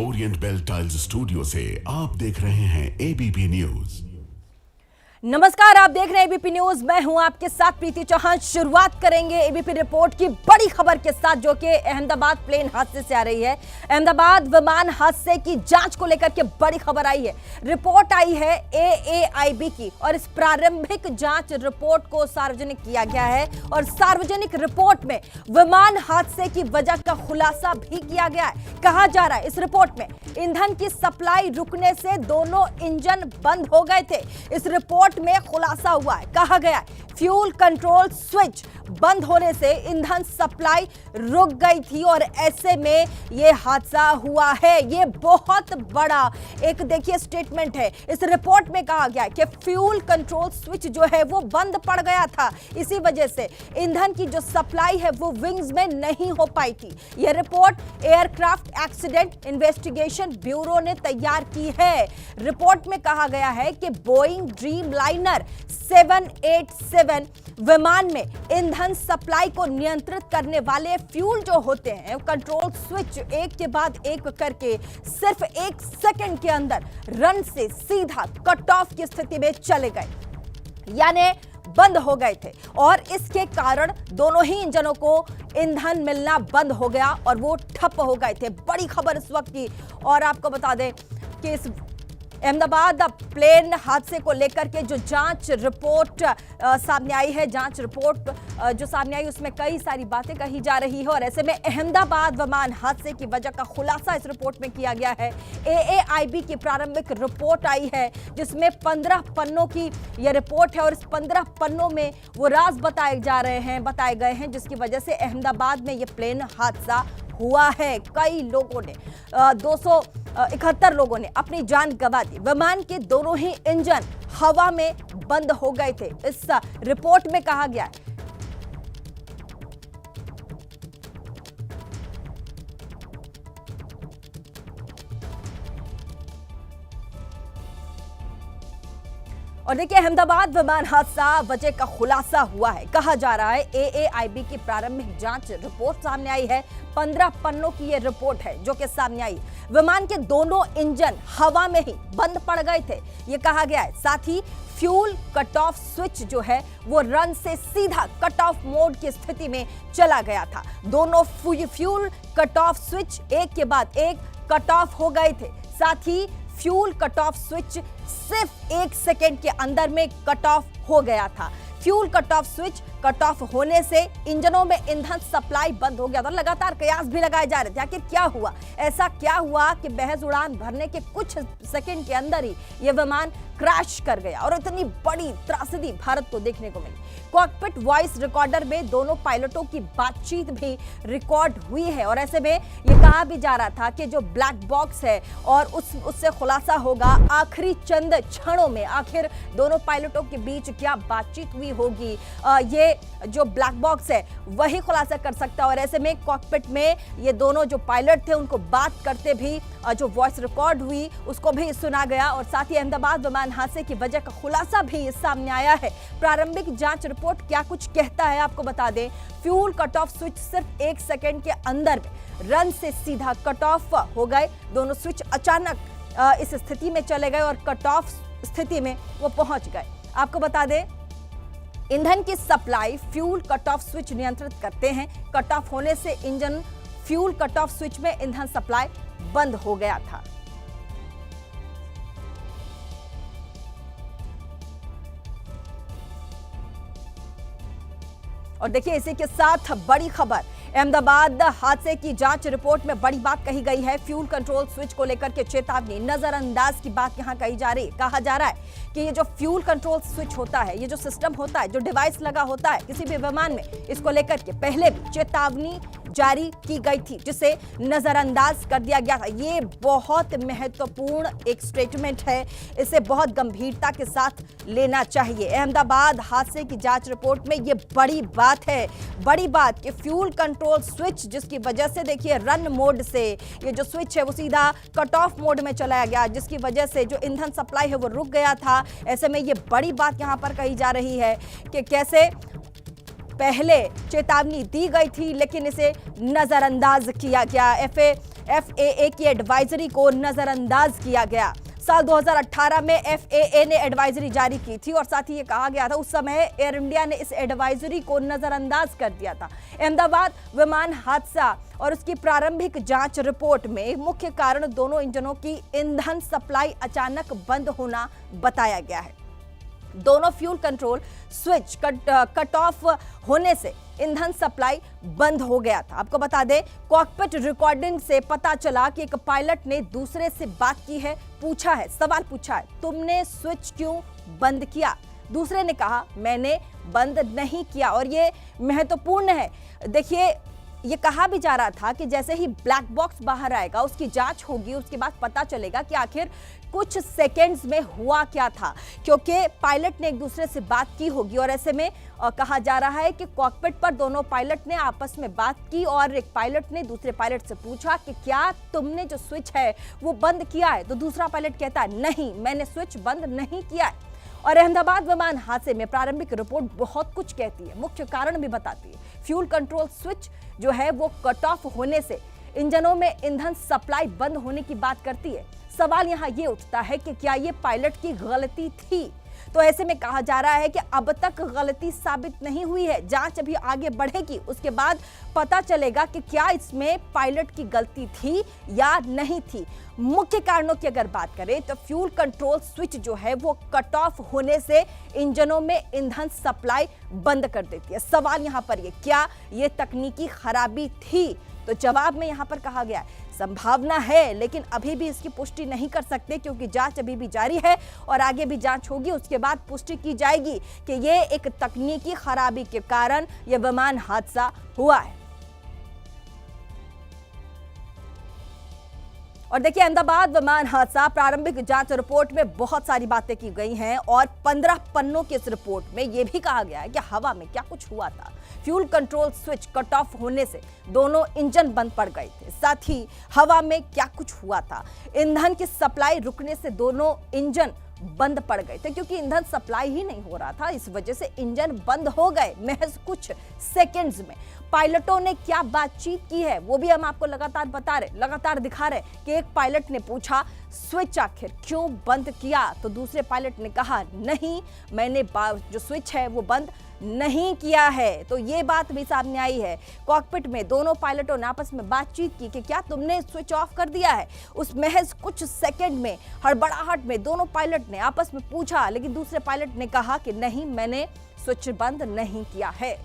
Orient bell tiles studio से आप देख रहे हैं एबीपी न्यूज। नमस्कार, आप देख रहे हैं एबीपी न्यूज। मैं हूं आपके साथ प्रीति चौहान। शुरुआत करेंगे एबीपी रिपोर्ट की बड़ी खबर के साथ, जो कि अहमदाबाद प्लेन हादसे से आ रही है। अहमदाबाद विमान हादसे की जांच को लेकर के बड़ी खबर आई है। रिपोर्ट आई है एएआईबी की और इस प्रारंभिक जांच रिपोर्ट को सार्वजनिक किया गया है और सार्वजनिक रिपोर्ट में विमान हादसे की वजह का खुलासा भी किया गया है। कहा जा रहा है इस रिपोर्ट में ईंधन की सप्लाई रुकने से दोनों इंजन बंद हो गए थे। इस रिपोर्ट में खुलासा हुआ है, कहा गया है फ्यूल कंट्रोल स्विच बंद होने से ईंधन सप्लाई रुक गई थी और ऐसे में यह हादसा हुआ है। यह बहुत बड़ा एक देखिए स्टेटमेंट है। इस रिपोर्ट में कहा गया है कि फ्यूल कंट्रोल स्विच जो है वो बंद पड़ गया था, इसी वजह से ईंधन की जो सप्लाई है वो विंग्स में नहीं हो पाई थी। यह report aircraft accident investigation bureau ने तैयार की है। रिपोर्ट में कहा गया है कि बोइंग ड्रीम लाइनर 787 विमान में ईंधन सप्लाई को नियंत्रित करने वाले फ्यूल जो होते हैं कंट्रोल स्विच एक के बाद एक करके सिर्फ 1 सेकंड के अंदर रन से सीधा कट ऑफ की स्थिति में चले गए, यानी बंद हो गए थे और इसके कारण दोनों ही इंजनों को ईंधन मिलना बंद हो गया और वो ठप हो गए थे। बड़ी खबर इस वक्त की। और आपको बता दें कि इस अहमदाबाद प्लेन हादसे को लेकर के जो जांच रिपोर्ट सामने आई है, जांच रिपोर्ट जो सामने आई उसमें कई सारी बातें कही जा रही है और ऐसे में अहमदाबाद विमान हादसे की वजह का खुलासा इस रिपोर्ट में किया गया है। एएआईबी की प्रारंभिक रिपोर्ट आई है जिसमें 15 पन्नों की यह रिपोर्ट है और इस 15 पन्नों में वो राज बताए गए हैं जिसकी वजह से अहमदाबाद में यह प्लेन हादसा हुआ है। कई लोगों ने 271 लोगों ने अपनी जान गंवा दी। विमान के दोनों ही इंजन हवा में बंद हो गए थे, इस रिपोर्ट में कहा गया है। और देखिए अहमदाबाद विमान हादसा वजह का खुलासा हुआ है। कहा जा रहा है एएआईबी की प्रारंभिक जांच रिपोर्ट सामने आई है। 15 पन्नों की यह रिपोर्ट है जो कि सामने आई। विमान के दोनों इंजन हवा में ही बंद पड़ गए थे, ये कहा गया है। साथ ही फ्यूल कट ऑफ स्विच जो है वो रन से सीधा कट ऑफ मोड की स्थिति में चला गया था। दोनों फ्यूल कट ऑफ स्विच एक के बाद एक कट ऑफ हो गए थे। साथ ही फ्यूल कट ऑफ स्विच सिर्फ 1 सेकेंड के अंदर में कट ऑफ हो गया था। Fuel cut off switch cut off होने से इंजनों में ईंधन सप्लाई बंद हो गया था। लगातार कयास भी लगाए जा रहे थे आखिर क्या हुआ, ऐसा क्या हुआ कि महज उड़ान भरने के कुछ सेकंड के अंदर ही यह विमान क्रैश कर गया और इतनी बड़ी त्रासदी भारत को देखने को मिली। कॉकपिट वॉइस रिकॉर्डर में दोनों पायलटों की बातचीत भी रिकॉर्ड हुई है और ऐसे में यह कहा भी जा रहा था कि जो ब्लैक बॉक्स है और उससे खुलासा होगा आखिरी चंद क्षणों में आखिर दोनों पायलटों के बीच क्या बातचीत हुई होगी। ये जो ब्लैक बॉक्स है वही खुलासा कर सकता है और ऐसे में कॉकपिट में ये दोनों जो पायलट थे उनको बात करते भी जो वॉइस रिकॉर्ड हुई उसको भी सुना गया और साथ ही अहमदाबाद विमान हादसे की वजह का खुलासा भी सामने आया है। प्रारंभिक जांच रिपोर्ट क्या कुछ कहता है आपको बता दें। फ्यूल कट ऑफ स्विच सिर्फ 1 सेकेंड के अंदर में रन से सीधा कट ऑफ हो गए। दोनों स्विच अचानक इस स्थिति में चले गए और कट ऑफ स्थिति में वो पहुंच गए। आपको बता दें ईंधन की supply fuel cut off switch नियंत्रित करते हैं। कट ऑफ होने से engine fuel cut off switch में ईंधन सप्लाई बंद हो गया था। और देखिए इसी के साथ बड़ी खबर, अहमदाबाद हादसे की जांच रिपोर्ट में बड़ी बात कही गई है। फ्यूल कंट्रोल स्विच को लेकर के चेतावनी, नजरअंदाज की बात यहां कही जा रही है। कहा जा रहा है कि ये जो फ्यूल कंट्रोल स्विच होता है, ये जो सिस्टम होता है, जो डिवाइस लगा होता है किसी भी विमान में, इसको लेकर के पहले भी चेतावनी जारी की गई थी जिसे नजरअंदाज कर दिया गया था। ये बहुत महत्वपूर्ण एक स्टेटमेंट है, इसे बहुत गंभीरता के साथ लेना चाहिए। अहमदाबाद हादसे की जांच रिपोर्ट में ये बड़ी बात है, बड़ी बात कि फ्यूल कंट्रोल स्विच जिसकी वजह से देखिए रन मोड से ये जो स्विच है वो सीधा कट ऑफ मोड में चलाया गया, जिसकी वजह से जो ईंधन सप्लाई है वो रुक गया था। ऐसे में ये बड़ी बात यहां पर कही जा रही है कि कैसे पहले चेतावनी दी गई थी लेकिन इसे नजरअंदाज किया गया। FAA की एडवाइजरी को नजरअंदाज किया गया। साल 2018 में FAA ने एडवाइजरी जारी की थी और साथ ही ये कहा गया था उस समय एयर इंडिया ने इस एडवाइजरी को नजरअंदाज कर दिया था। अहमदाबाद विमान हादसा और उसकी प्रारंभिक जांच रिपोर्ट में मुख्य कारण दोनों इंजनों की ईंधन सप्लाई अचानक बंद होना बताया गया है। दोनों fuel control switch cut off होने से ईंधन सप्लाई बंद हो गया था। आपको बता दें, कॉकपिट रिकॉर्डिंग से पता चला कि एक पायलट ने दूसरे से बात की है, सवाल पूछा है, तुमने स्विच क्यों बंद किया? दूसरे ने कहा मैंने बंद नहीं किया। और ये महत्वपूर्ण है। देखिए, ये कहा भी जा रहा था कि जैसे ही ब्लैक बॉक्स बाहर आएगा, उसकी जांच होगी, उसके बाद पता चलेगा कि आखिर कुछ सेकंड्स में हुआ क्या था, क्योंकि पायलट ने एक दूसरे से बात की होगी। और ऐसे में कहा जा रहा है कि कॉकपिट पर दोनों पायलट ने आपस में बात की और एक पायलट ने दूसरे पायलट से पूछा कि क्या तुमने जो स्विच है वो बंद किया है? तो दूसरा पायलट कहता है नहीं, मैंने स्विच बंद नहीं किया है। और अहमदाबाद विमान हादसे में प्रारंभिक रिपोर्ट बहुत कुछ कहती है, मुख्य कारण भी बताती है। फ्यूल कंट्रोल स्विच जो है वो कट ऑफ होने से इंजनों में ईंधन सप्लाई बंद होने की बात करती है। सवाल यहाँ ये उठता है कि क्या ये पायलट की गलती थी? तो ऐसे में कहा जा रहा है कि अब तक गलती साबित नहीं हुई है, जांच अभी आगे बढ़ेगी, उसके बाद पता चलेगा कि क्या इसमें पायलट की गलती थी या नहीं थी। मुख्य कारणों की अगर बात करें तो फ्यूल कंट्रोल स्विच जो है वो कट ऑफ होने से इंजनों में ईंधन सप्लाई बंद कर देती है। सवाल यहाँ पर ये, क्या ये तकनीकी खराबी थी? तो जवाब में यहाँ पर कहा गया है संभावना है, लेकिन अभी भी इसकी पुष्टि नहीं कर सकते क्योंकि जांच अभी भी जारी है और आगे भी जांच होगी, उसके बाद पुष्टि की जाएगी कि ये एक तकनीकी खराबी के कारण यह विमान हादसा हुआ है। और देखिए, अहमदाबाद विमान हादसा प्रारंभिक जांच रिपोर्ट में बहुत सारी बातें की गई हैं और 15 पन्नों की इस रिपोर्ट में यह भी कहा गया है कि हवा में क्या कुछ हुआ था। Fuel control switch cut off होने से दोनों इंजन बंद पड़ गए थे, साथ ही हवा में क्या कुछ हुआ था, ईंधन की सप्लाई रुकने से दोनों इंजन बंद पड़ गए थे क्योंकि ईंधन सप्लाई ही नहीं हो रहा था, इस वजह से इंजन बंद हो गए महज कुछ सेकंड्स में। पायलटों ने क्या बातचीत की है वो भी हम आपको लगातार दिखा रहे कि एक पायलट ने पूछा स्विच आखिर क्यों बंद किया, तो दूसरे पायलट ने कहा नहीं, मैंने जो स्विच है वो बंद नहीं किया है। तो ये बात भी सामने आई है। कॉकपिट में दोनों पायलटों ने आपस में बातचीत की कि क्या तुमने स्विच ऑफ कर दिया है? उस महज कुछ सेकंड में हड़बड़ाहट में दोनों पायलट ने आपस में पूछा, लेकिन दूसरे पायलट ने कहा कि नहीं, मैंने स्विच बंद नहीं किया है।